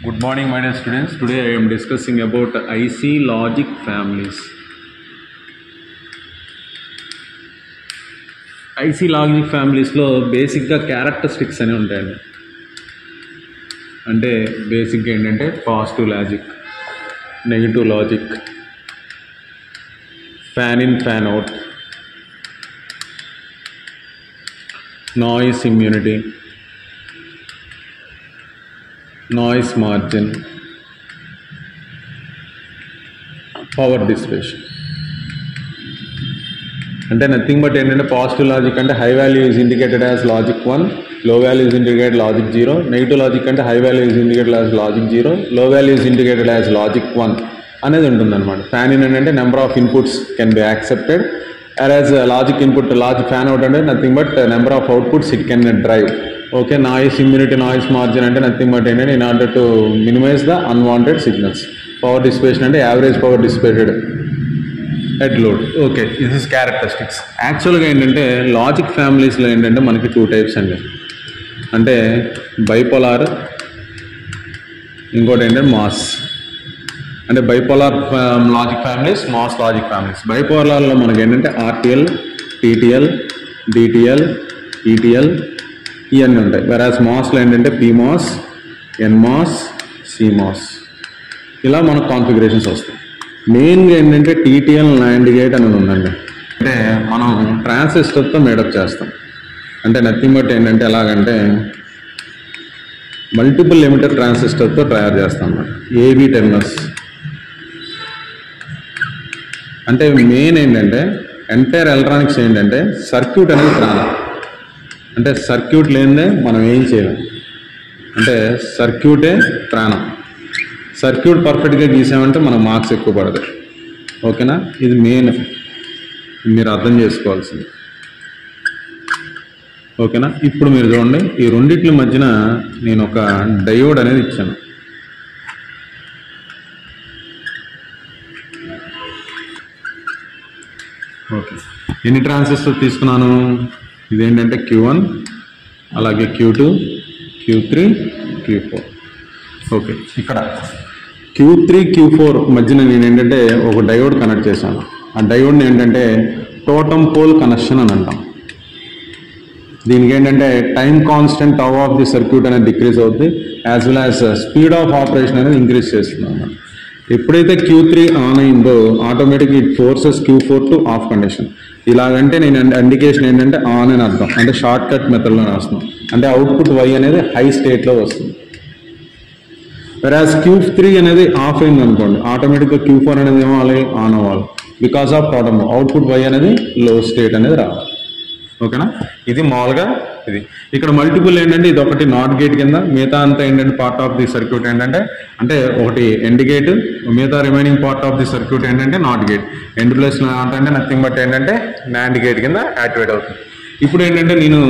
Good morning, my dear students. Today I am discussing about IC logic families. IC logic families లో బేసిక్గా characteristics అని ఉంటాయండి. అంటే బేసిక్గా ఏంటంటే positive logic, negative logic, fan in fan out, noise immunity, noise margin, power dissipation. అంటే nothing but ఏంటంటే positive logic అంటే high value is indicated as logic 1, low value is indicated logic 0. Negative logic అంటే high value is indicated as logic 0, low value is indicated as logic 1 అనేది ఉంటుందన్నమాట. Fan in అంటే number of inputs can be accepted, as logic input logic fan out అంటే nothing but number of outputs it can drive. Okay, noise immunity, noise margin అంటే nothing but ఏంటంటే in order to minimize the unwanted signals. Power dissipation అంటే average power dissipated at load. Okay, this is characteristics. యాక్చువల్గా ఏంటంటే logic ఫ్యామిలీస్లో ఏంటంటే మనకి 2 types అండి. అంటే బైపోలార్, ఇంకోటి ఏంటంటే మాస్. అంటే bipolar logic families, MOS logic families. బైపోలార్లో మనకి ఏంటంటే ఆర్టిఎల్, టీటీఎల్, డిటిఎల్, ఈటీఎల్ ఇవన్నీ ఉంటాయి. వెరాజ్ మాస్లో ఏంటంటే పీమాస్, ఎన్మాస్, సిమాస్, ఇలా మనకు కాన్ఫిగరేషన్స్ వస్తాయి. మెయిన్గా ఏంటంటే టీటీఎల్ నాండ్ గేట్ అనేది ఉందండి. అంటే మనం ట్రాన్సిస్టర్తో మేడప్ చేస్తాం. అంటే నథింగ్ బట్ ఏంటంటే ఎలాగంటే మల్టిపుల్ ఎమిటర్ ట్రాన్సిస్టర్తో తయారు చేస్తాం అన్నమాట. ఏబీ టెర్మినల్స్ అంటే మెయిన్ ఏంటంటే ఎంటైర్ ఎలక్ట్రానిక్స్ ఏంటంటే సర్క్యూట్ అనేది ప్రాణం. అంటే సర్క్యూట్ లేనిదే మనం ఏం చేయలేం. అంటే సర్క్యూటే ప్రాణం. సర్క్యూట్ పర్ఫెక్ట్గా గీసామంటే మనకు మార్క్స్ ఎక్కువ పడతాయి. ఓకేనా, ఇది మెయిన్ మీరు అర్థం చేసుకోవాల్సింది. ఓకేనా, ఇప్పుడు మీరు చూడండి, ఈ రెండిట్ల మధ్యన నేను ఒక డయోడ్ అనేది ఇచ్చాను. ఓకే, ఎన్ని ట్రాన్సిస్టర్ తీసుకున్నాను? ఇదేంటంటే Q1, అలాగే Q2, Q3, Q4. ఓకే, ఇక్కడ Q3, Q4 మధ్యన నేను ఏంటంటే ఒక డయోడ్ కనెక్ట్ చేశాను. ఆ డయోడ్ని ఏంటంటే టోటమ్ పోల్ కనెక్షన్ అని అంటాం. దీనికి ఏంటంటే time constant tau of the circuit అనేది డిక్రీజ్ అవుతుంది, as well as speed of operation అనేది ఇంక్రీజ్ చేస్తుంది అన్నమాట. ఎప్పుడైతే Q3 ఆన్ అయిందో automatic it forces Q4 to off condition. ఇలాగంటే నేను ఇండికేషన్ ఏంటంటే ఆన్ అని అర్థం. అంటే షార్ట్ కట్ మెథడ్లో రాస్తున్నాం. అంటే అవుట్పుట్ Y అనేది హై స్టేట్లో వస్తుంది. వెరాజ్ Q3 అనేది ఆఫ్ అయింది అనుకోండి, ఆటోమేటిక్గా Q4 అనేది ఏమవ్వాలి? ఆన్ అవ్వాలి. Because of problem output Y అనేది లో స్టేట్ అనేది రావాలి. ఓకేనా, ఇది మామూలుగా ఇది. ఇక్కడ మల్టిపుల్ ఏంటంటే ఇది ఒకటి నాట్ గేట్ కింద, మిగతా అంతా ఏంటంటే పార్ట్ ఆఫ్ ది సర్క్యూట్ ఏంటంటే అంటే ఒకటి ఎండ్ గేట్, మిగతా remaining part of the circuit ఏంటంటే not gate. And plus not అంటే నథింగ్ బట్ ఏంటంటే నాండ్ గేట్ కింద యాక్టివేట్ అవుతుంది. ఇప్పుడు ఏంటంటే నేను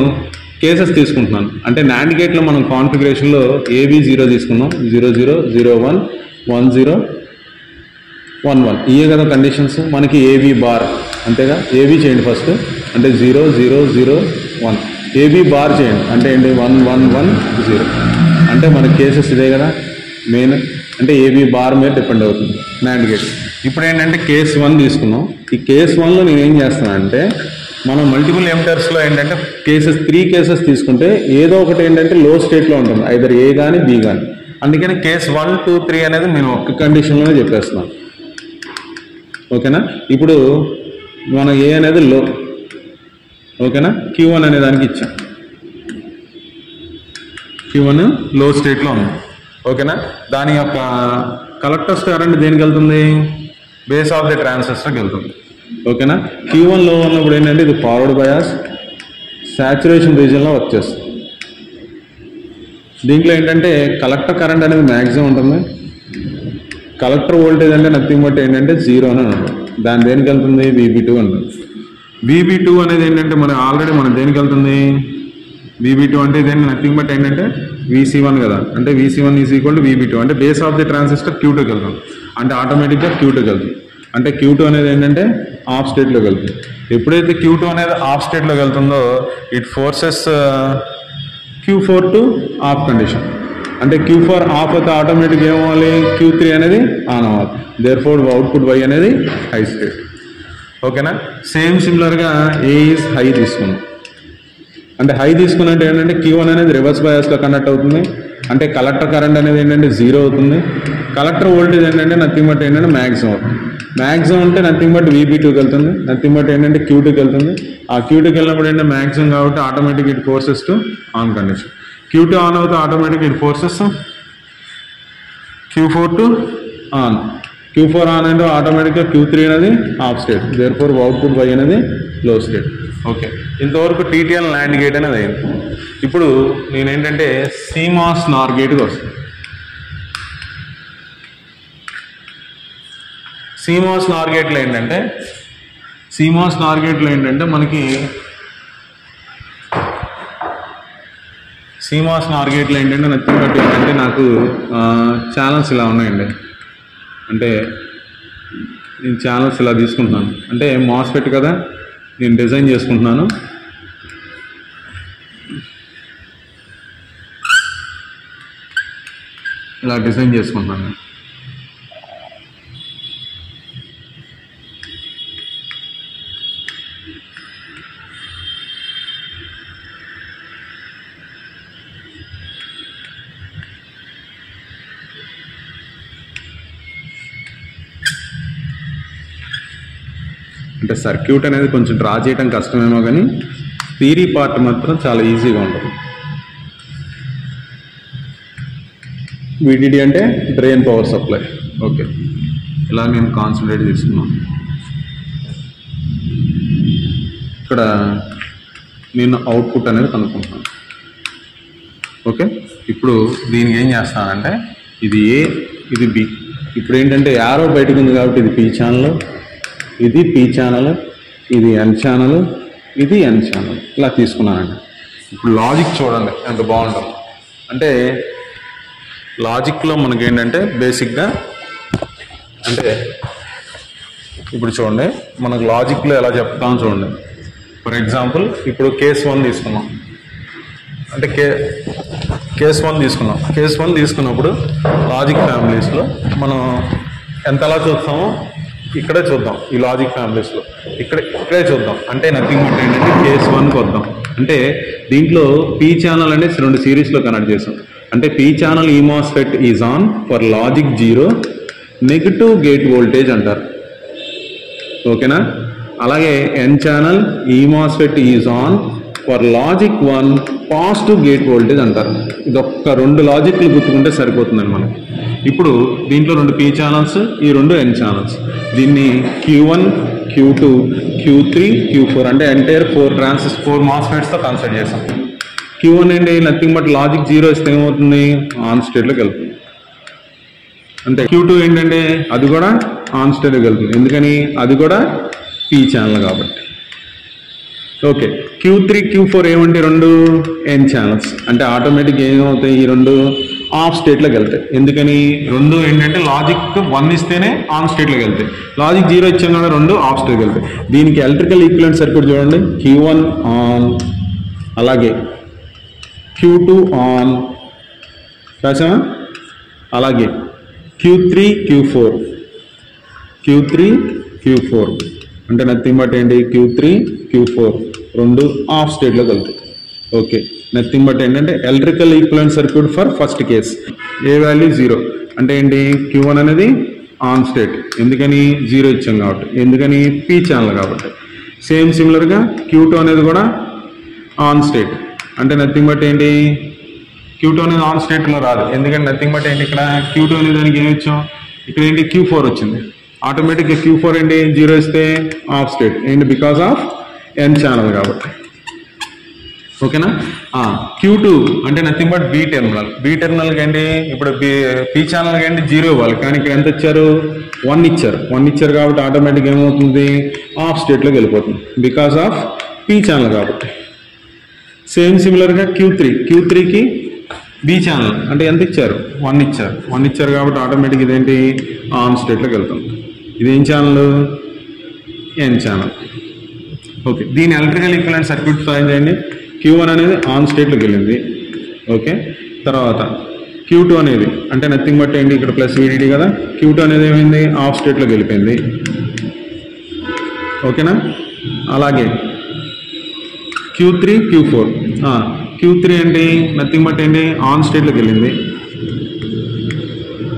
కేసెస్ తీసుకుంటున్నాను. అంటే నాండ్ గేట్లో మనం కాన్ఫిగరేషన్లో AB0 తీసుకున్నాం, 0 0 0 1 1 0 1 1 ఇవే కదా కండిషన్స్. మనకి AB బార్ అంతేగా. AB చేయండి ఫస్ట్, అంటే 0 0 0 1. AB బార్ చేయండి అంటే ఏంటి 1 1 1 0. అంటే మన కేసెస్ ఇదే కదా మెయిన్. అంటే AB బార్ మీద డిపెండ్ అవుతుంది నాండ్ గేట్. ఇప్పుడు ఏంటంటే కేస్ 1 తీసుకున్నాం. ఈ కేస్ 1లో నేను ఏం చేస్తానంటే మనం మల్టిపుల్ ఎమిటర్స్లో ఏంటంటే 3 కేసెస్ తీసుకుంటే ఏదో ఒకటి ఏంటంటే లో స్టేట్లో ఉంటుంది, ఐదర్ A కానీ B కానీ. అందుకని కేస్ 1 2 3 అనేది నేను ఒక్క కండిషన్లోనే చెప్పేస్తున్నాను. ఓకేనా, ఇప్పుడు మన A అనేది లో. ఓకేనా, Q1 అనే దానికి ఇచ్చాం. Q1 లో స్టేట్లో ఉంది. ఓకేనా, దాని యొక్క కలెక్టర్స్ కరెంట్ దేనికి వెళ్తుంది? బేస్ ఆఫ్ ది ట్రాన్సిస్టర్కి వెళ్తుంది. ఓకేనా, Q1 లో ఉన్నప్పుడు ఏంటంటే ఇది ఫార్వర్డ్ బయాస్ సాచురేషన్ రీజియన్లో వచ్చేస్తుంది. దీంట్లో ఏంటంటే కలెక్టర్ కరెంట్ అనేది మ్యాక్సిమం ఉంటుంది. కలెక్టర్ వోల్టేజ్ అంటే నథింగ్ బట్ ఏంటంటే 0 అని ఉంటుంది. దాని దేనికి వెళ్తుంది? VB2 ఉంటుంది. VB2 అనేది ఏంటంటే మన ఆల్రెడీ మనం దేనికి వెళ్తుంది? VB2 అంటే ఇదేంటి నథింగ్ బట్ ఏంటంటే VC1 కదా. అంటే VC1 is equal to VB2. అంటే బేస్ ఆఫ్ ది ట్రాన్సిస్టర్ Q2కి వెళ్తుంది. అంటే ఆటోమేటిక్గా Q2కి వెళ్తుంది. అంటే Q2 అనేది ఏంటంటే ఆఫ్ స్టేట్లోకి వెళ్తుంది. ఎప్పుడైతే Q2 అనేది ఆఫ్ స్టేట్లోకి వెళ్తుందో it forces Q4 to off condition. అంటే Q4 ఆఫ్ అయితే ఆటోమేటిక్ ఏమవ్వాలి, Q3 అనేది ఆన్ అవ్వాలి. దేర్ ఫోర్ అవుట్పుట్ Y అనేది హై స్టేట్. ఓకేనా. సేమ్ సిమిలర్గా ఏ ఈజ్ హై తీసుకున్నాం. అంటే హై తీసుకున్నట్టు ఏంటంటే Q1 అనేది రివర్స్ బయాస్లో కనెక్ట్ అవుతుంది. అంటే కలెక్టర్ కరెంట్ అనేది ఏంటంటే 0 అవుతుంది. కలెక్టర్ వోల్టేజ్ ఏంటంటే నథింగ్ బట్ ఏంటంటే మ్యాక్సిమం అవుతుంది. మ్యాక్సిమం అంటే నథింగ్ బట్ VB2కి వెళ్తుంది. నథింగ్ బట్ ఏంటంటే Q2కి వెళ్తుంది. ఆ Q2కి వెళ్ళినప్పుడు ఏంటంటే మ్యాక్సిమం కాబట్టి automatic it forces to on condition. Q2 on అవుతే automatic it forces Q4 to on. Q4 on అంటే ఆటోమేటిక్గా Q3 అనేది ఆఫ్ స్టేట్. దేర్ ఫోర్ అవుట్పుట్ Y అనేది లో స్టేట్. ఓకే, ఇంతవరకు TTL ల్యాండ్ గేట్ అనేది అయింది. ఇప్పుడు నేనేంటంటే CMOS NOR గేట్కి వస్తాను. CMOS NOR గేట్లో ఏంటంటే మనకి CMOS NOR గేట్లో ఏంటంటే నథింగ్ బట్ ఏంటంటే నాకు ఛానల్స్ ఇలా ఉన్నాయండి. అంటే నేను ఛానల్స్ ఇలా తీసుకుంటున్నాను. అంటే MOSFET కదా, నేను డిజైన్ చేసుకుంటున్నాను. ఇలా డిజైన్ చేసుకుంటున్నాను. అంటే సర్క్యూట్ అనేది కొంచెం డ్రా చేయడం కష్టమేమో కానీ థియరీ పార్ట్ మాత్రం చాలా ఈజీగా ఉంటుంది. VDD అంటే డ్రైన్ పవర్ సప్లై. ఓకే, ఇలా నేను కాన్సన్ట్రేట్ చేసుకున్నాను. ఇక్కడ నేను అవుట్పుట్ అనేది కనుక్కుంటున్నాను. ఓకే, ఇప్పుడు దీనికి ఏం చేస్తానంటే ఇది A, ఇది B. ఇప్పుడు ఏంటంటే యారో బయటకు ఉంది కాబట్టి ఇది P ఛానల్, ఇది P ఛానల్, ఇది N ఛానల్, ఇది N ఛానల్. ఇలా తీసుకున్నానండి. ఇప్పుడు లాజిక్ చూడండి ఎంత బాగుంటుంది. అంటే లాజిక్లో మనకేంటంటే బేసిక్గా అంటే ఇప్పుడు చూడండి మనకు లాజిక్లో ఎలా చెప్తాం చూడండి. ఫర్ ఎగ్జాంపుల్ ఇప్పుడు కేస్ 1 తీసుకున్నాం. అంటే కేస్ 1 తీసుకున్నాం. కేస్ 1 తీసుకున్నప్పుడు లాజిక్ ఫ్యామిలీస్లో మనం ఎంతలా చూస్తామో ఇక్కడే చూద్దాం. ఈ లాజిక్ ఫ్యామిలీస్లో ఇక్కడే చూద్దాం. అంటే నథింగ్ బట్ ఏంటంటే కేస్ 1కి వద్దాం. అంటే దీంట్లో P ఛానల్ అనేది 2 సిరీస్లో కనెక్ట్ చేసాం. అంటే P ఛానల్ ఈ MOSFET is on for logic 0 negative gate voltage అంటారు. ఓకేనా. అలాగే N ఛానల్ ఈ MOSFET is on for logic 1 positive gate voltage అంటారు. ఇదొక్క 2 లాజిక్లు గుర్తుకుంటే సరిపోతుందండి మనకి. ఇప్పుడు దీంట్లో 2 P ఛానల్స్, ఈ 2 N ఛానల్స్. దీన్ని Q1, Q2, Q3, Q4 అంటే ఎంటైర్ 4 MOSFETస్తో కన్సిడర్ చేస్తాం. Q1 ఏంటి నథింగ్ బట్ లాజిక్ 0 ఇస్తే ఏమవుతుంది, ఆన్ స్టేట్లోకి వెళ్తుంది. అంటే Q2 ఏంటంటే అది కూడా ఆన్ స్టేట్లోకి వెళ్తుంది. ఎందుకని, అది కూడా P ఛానల్ కాబట్టి. ఓకే, Q3, Q4 ఏమంటే 2 N ఛానల్స్. అంటే ఆటోమేటిక్ ఏమవుతాయి, ఈ 2 ఆఫ్ స్టేట్లోకి వెళ్తాయి. ఎందుకని, 2 ఏంటంటే లాజిక్ 1 ఇస్తేనే ఆన్ స్టేట్లోకి వెళ్తాయి. లాజిక్ 0 ఇచ్చాం కదా, 2 ఆఫ్ స్టేట్కి వెళ్తాయి. దీనికి ఎలక్ట్రికల్ ఈక్వివలెంట్ సర్క్యూట్ చూడండి. Q1 ఆన్, అలాగే Q2 ఆన్ రాసామా, అలాగే Q3, Q4 అంటే నథింగ్ బట్ ఏంటి Q3, Q4 2 ఆఫ్ స్టేట్లోకి వెళ్తాయి. ఓకే, నథింగ్ బట్ ఏంటంటే electrical equivalent circuit for first case. A value 0 అంటే ఏంటి, Q1 అనేది ఆన్ స్టేట్. ఎందుకని 0 ఇచ్చాం కాబట్టి. ఎందుకని P ఛానల్ కాబట్టి. సేమ్ సిమిలర్గా Q2 అనేది కూడా ఆన్ స్టేట్. అంటే నథింగ్ బట్ ఏంటి, Q2 అనేది ఆన్ స్టేట్లో రాదు. ఎందుకంటే నథింగ్ బట్ ఏంటి, ఇక్కడ Q2 అనే దానికి ఏమి ఇచ్చాం, ఇక్కడ ఏంటి Q4 వచ్చింది. ఆటోమేటిక్గా Q4 ఏంటి 0 ఇస్తే ఆఫ్ స్టేట్. ఏంటి, బికాస్ ఆఫ్ N ఛానల్ కాబట్టి. ఓకేనా. Q2 అంటే నథింగ్ బట్ B టెర్మినల్కి ఏంటి, ఇప్పుడు P ఛానల్కి ఏంటి 0 ఇవ్వాలి. కానీ ఇక్కడ ఎంత ఇచ్చారు, 1 ఇచ్చారు కాబట్టి ఆటోమేటిక్ ఏమవుతుంది, ఆఫ్ స్టేట్లోకి వెళ్ళిపోతుంది. బికాస్ ఆఫ్ P ఛానల్ కాబట్టి. సేమ్ సిమిలర్గా Q3కి B ఛానల్ అంటే ఎంత ఇచ్చారు, 1 ఇచ్చారు కాబట్టి ఆటోమేటిక్ ఇదేంటి, ఆన్ స్టేట్లోకి వెళ్తుంది. ఇదేం ఛానల్, N ఛానల్. ఓకే, దీని ఎలక్ట్రికల్ ఈక్వివలెంట్ సర్క్యూట్ సాయం చేయండి. Q1 అనేది ఆన్ స్టేట్లోకి వెళ్ళింది. ఓకే, తర్వాత Q2 అనేది అంటే నథింగ్ బట్ ఏంటి ఇక్కడ ప్లస్ VDD కదా, Q2 అనేది ఏమైంది ఆఫ్ స్టేట్లోకి వెళ్ళిపోయింది. ఓకేనా. అలాగే Q3 Q4 Q3 ఏంటి నథింగ్ బట్ ఏంటి ఆన్ స్టేట్లోకి వెళ్ళింది.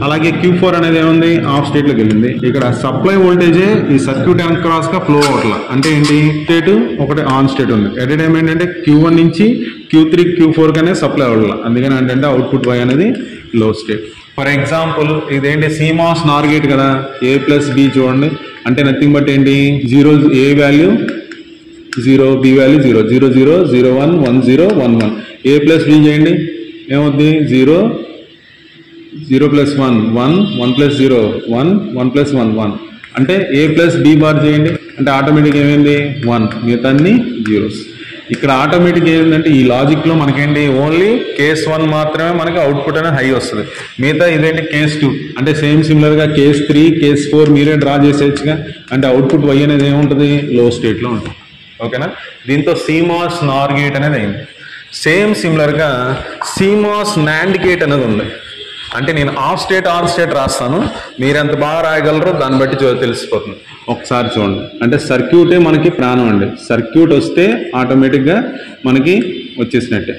అలాగే Q4 అనేది ఏముంది ఆఫ్ స్టేట్లోకి వెళ్ళింది. ఇక్కడ సప్లై వోల్టేజే ఈ సర్క్యూట్ క్రాస్గా ఫ్లో అవట్లా, అంటే ఏంటి స్టేట్ ఒకటి ఆన్ స్టేట్ ఉంది. ఎట్ ఏ టైం ఏంటంటే Q1 నుంచి Q3 Q4 కనే సప్లై అవ్వాల, అందుకని ఏంటంటే అవుట్పుట్ Y అనేది లో స్టేట్. ఫర్ ఎగ్జాంపుల్ ఇదేంటి CMOS నార్ గేట్ కదా, A ప్లస్ B చూడండి, అంటే నథింగ్ బట్ ఏంటి 0 A value 0 B value 0 0 0 0 1 1 0 1 1. A plus B చేయండి ఏమవుద్ది 0 0 ప్లస్ 1 1 1 ప్లస్ 0 1 1 ప్లస్ 1 1. అంటే A ప్లస్ B బార్ చేయండి అంటే ఆటోమేటిక్ ఏమైంది 1, మిగతా అన్ని జీరోస్. ఇక్కడ ఆటోమేటిక్ ఏంటంటే ఈ లాజిక్లో మనకేంటి ఓన్లీ కేస్ 1 మాత్రమే మనకి అవుట్పుట్ అనేది హై వస్తుంది. మిగతా ఇదేంటి కేస్ 2 అంటే సేమ్ సిమిలర్గా కేస్ 3 కేస్ 4 మీరే డ్రా చేసేయచ్చుగా, అంటే అవుట్పుట్ Y అనేది ఏముంటుంది లో స్టేట్లో ఉంటుంది. ఓకేనా. దీంతో CMOS నార్ గేట్ అనేది అయింది. సేమ్ సిమిలర్గా CMOS NAND గేట్ అనేది ఉంది. అంటే నేను ఆఫ్ స్టేట్ ఆన్ స్టేట్ రాస్తాను, మీరు ఎంత బాగా రాయగలరో దాన్ని బట్టి తెలిసిపోతుంది. ఒకసారి చూడండి, అంటే సర్క్యూటే మనకి ప్రాణం అండి. సర్క్యూట్ వస్తే ఆటోమేటిక్గా మనకి వచ్చేసినట్టే.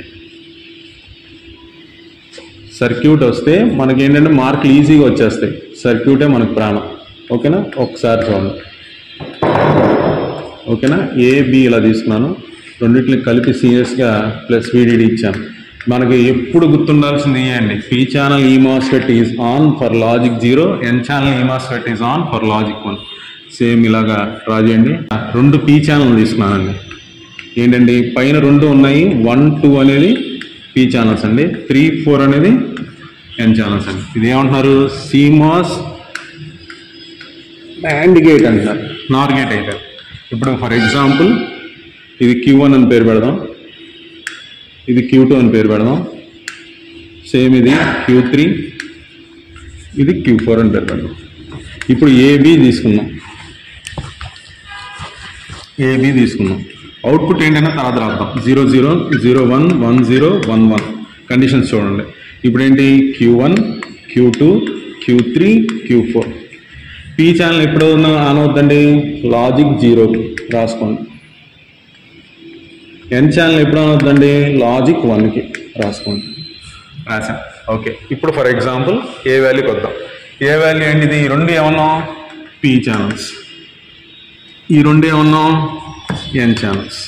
సర్క్యూట్ వస్తే మనకి ఏంటంటే మార్కులు ఈజీగా వచ్చేస్తాయి. సర్క్యూటే మనకు ప్రాణం. ఓకేనా. ఒకసారి చూడండి. ఓకేనా. AB ఇలా తీసుకున్నాను, రెండింటిని కలిపి సీరియస్గా ప్లస్ VDD ఇచ్చాను. మనకి ఎప్పుడు గుర్తుండాల్సింది ఇవ్వండి, P ఛానల్ ఈ MOSFET is on for logic 0, N channel ఈ MOSFET is on for logic 1. Same ఇలాగా డ్రా చేయండి. 2 P ఛానల్ తీసుకున్నానండి. ఏంటండి పైన 2 ఉన్నాయి, 1 2 అనేది P ఛానల్స్ అండి, 3 4 అనేది N ఛానల్స్ అండి. ఇది ఏమంటున్నారు CMOS NAND గేట్ అంటారు, నార్ గేట్ అయితే. ఇప్పుడు ఫర్ ఎగ్జాంపుల్ ఇది Q1 అని పేరు పెడదాం, ఇది Q2 అని పేరు పెడదాం. సేమ్ ఇది Q3, ఇది Q4 అని పేరు పెడదాం. ఇప్పుడు AB తీసుకుందాం. అవుట్పుట్ ఏంటంటే తర్వాత రాద్దాం. 0 0 0 1 1 0 1 1 కండిషన్స్ చూడండి. ఇప్పుడు ఏంటి Q1 Q2 Q3 Q4. P channel ఎప్పుడు ఆన్ అవుతుందండి లాజిక్ 0 రాసుకోండి. N ఛానల్ ఎప్పుడు ఆన్ అవుతుందండి లాజిక్ 1కి రాసుకోండి. రాసాం. ఓకే. ఇప్పుడు ఫర్ ఎగ్జాంపుల్ ఏ వాల్యూకి వద్దాం. ఏ వాల్యూ ఏంటిది, ఈ 2 ఏమన్నాం P ఛానల్స్, ఈ 2 ఏమన్నాం N ఛానల్స్.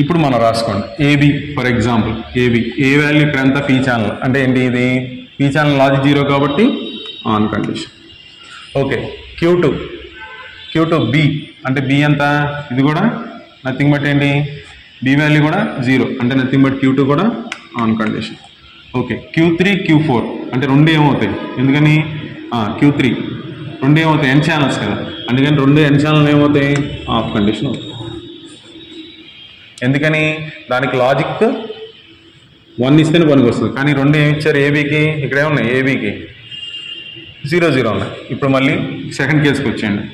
ఇప్పుడు మనం రాసుకోండి AB. For example AB A value ఇక్కడ ఎంత P ఛానల్, అంటే ఏంటి ఇది P ఛానల్ లాజిక్ 0 కాబట్టి on condition. Okay. Q2 B అంటే B ఎంత, ఇది కూడా నథింగ్ బట్ ఏంటి B వాల్యూ కూడా 0, అంటే నథింగ్ బట్ Q2 కూడా on condition. Okay. Q3 Q4 అంటే 2 ఏమవుతాయి, ఎందుకని Q3 2 ఏమవుతాయి N ఛానల్స్ కదా, అందుకని 2 N ఛానల్ ఏమవుతాయి ఆఫ్ కండిషన్ అవుతాయి. ఎందుకని దానికి లాజిక్ 1 ఇస్తేనే పనికి వస్తుంది, కానీ 2 ఏమి ఇచ్చారు ABకి, ఇక్కడ ఏమున్నాయి ABకి 0 0 ఉన్నాయి. ఇప్పుడు మళ్ళీ సెకండ్ కేసుకి వచ్చేయండి.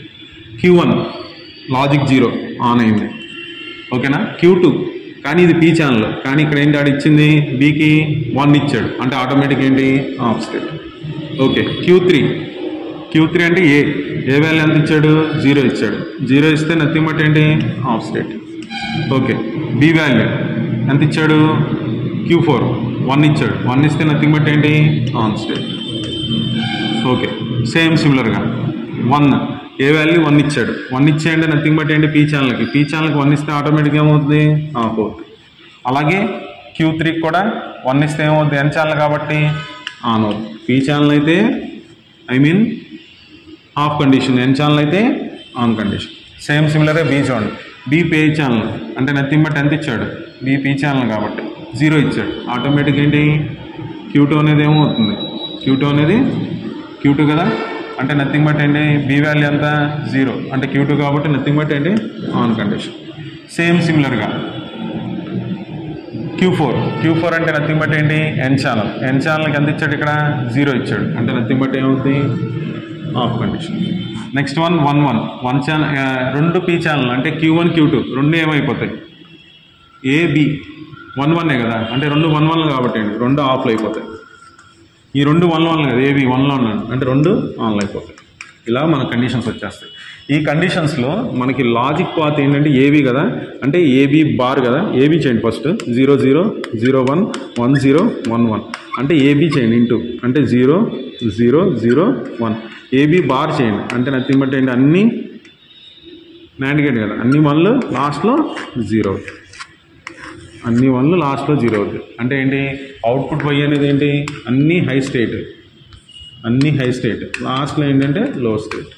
Q1 లాజిక్ 0 ఆన్ అయింది. ఓకేనా. Q2 కానీ ఇది P ఛానల్, కానీ ఇక్కడ ఏంటి ఆడ ఇచ్చింది Bకి 1 ఇచ్చాడు, అంటే ఆటోమేటిక్ ఏంటి ఆఫ్ స్టేట్. ఓకే. Q3 అంటే ఏ వాల్యూ ఎంత ఇచ్చాడు 0 ఇచ్చాడు, 0 ఇస్తే నథింగ్ బట్ ఏంటి of state. Okay. B value ఎంత ఇచ్చాడు Q4 1 ఇచ్చాడు, 1 ఇస్తే నథింగ్ బట్ ఏంటి ఆన్ స్టేట్. ఓకే. సేమ్ సిమిలర్గా 1 ఏ వాల్యూ 1 ఇచ్చాడు, 1 ఇచ్చేయండి నథింగ్ బట్ ఏంటి P ఛానల్కి 1 ఇస్తే ఆటోమేటిక్గా ఏమవుతుంది ఆఫ్ అవుతుంది. అలాగే Q3 కూడా 1 ఇస్తే ఏమవుతుంది N ఛానల్ కాబట్టి ఆన్ అవుతుంది. P ఛానల్ అయితే ఆఫ్ కండిషన్, N ఛానల్ అయితే ఆన్ కండిషన్. సేమ్ సిమిలర్గా B చూడండి. B P ఛానల్ అంటే నథింగ్ బట్ ఎంత ఇచ్చాడు B P ఛానల్ కాబట్టి 0 ఇచ్చాడు, ఆటోమేటిక్ ఏంటి Q2 అనేది ఏమవుతుంది Q2 కదా, అంటే నథింగ్ బట్ ఏంటి B వాల్యూ ఎంత 0, అంటే Q2 కాబట్టి నథింగ్ బట్ ఏంటి ఆన్ కండిషన్. సేమ్ సిమిలర్గా Q4 అంటే నథింగ్ బట్ ఏంటి N ఛానల్కి ఎంత ఇచ్చాడు ఇక్కడ 0 ఇచ్చాడు, అంటే నథింగ్ బట్ ఏమవుతుంది of condition. Next 1 channel 2 P channel అంటే Q1 Q2 2 ఏమైపోతాయి AB 1 కదా, అంటే 2 1 1 కాబట్టి అండి 2 ఆఫ్లో అయిపోతాయి. ఈ 2 1 1 కదా, ఏబీ 1లో ఉన్నాను అంటే 2 ఆన్లో అయిపోతాయి. ఇలా మన కండిషన్స్ వచ్చేస్తాయి. ఈ కండిషన్స్లో మనకి లాజిక్ పాత్ ఏంటంటే ఏబీ కదా, అంటే ఏబీ బార్ కదా, ఏబీ చేయండి ఫస్ట్ 0 0 0 1 1 0 1 1 అంటే ఏబీ చేయండి ఇంటూ అంటే 0 0 0 1 ఏబీ బార్ చేయండి అంటే నథింగ్ బట్ ఏంటి అన్నీ నాండ్ గేట్ కదా, అన్ని 1లు లాస్ట్లో 0, అన్ని 1లు లాస్ట్లో 0 అవుతుంది. అంటే ఏంటి అవుట్పుట్ వై అనేది ఏంటి అన్నీ హై స్టేట్, అన్నీ హై స్టేట్, లాస్ట్లో ఏంటంటే లో స్టేట్.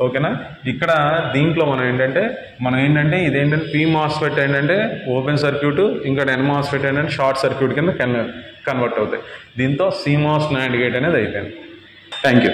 ఓకేనా. ఇక్కడ దీంట్లో మనం ఏంటంటే ఇదేంటంటే పీ మాస్ఫెట్ ఏంటంటే ఓపెన్ సర్క్యూట్, ఇంకా ఎన్ మాస్ఫెట్ ఏంటంటే షార్ట్ సర్క్యూట్ కింద కన్వర్ట్ అవుతాయి. దీంతో సిమాస్ నాండ్ గేట్ అనేది అయిపోయింది. Thank you.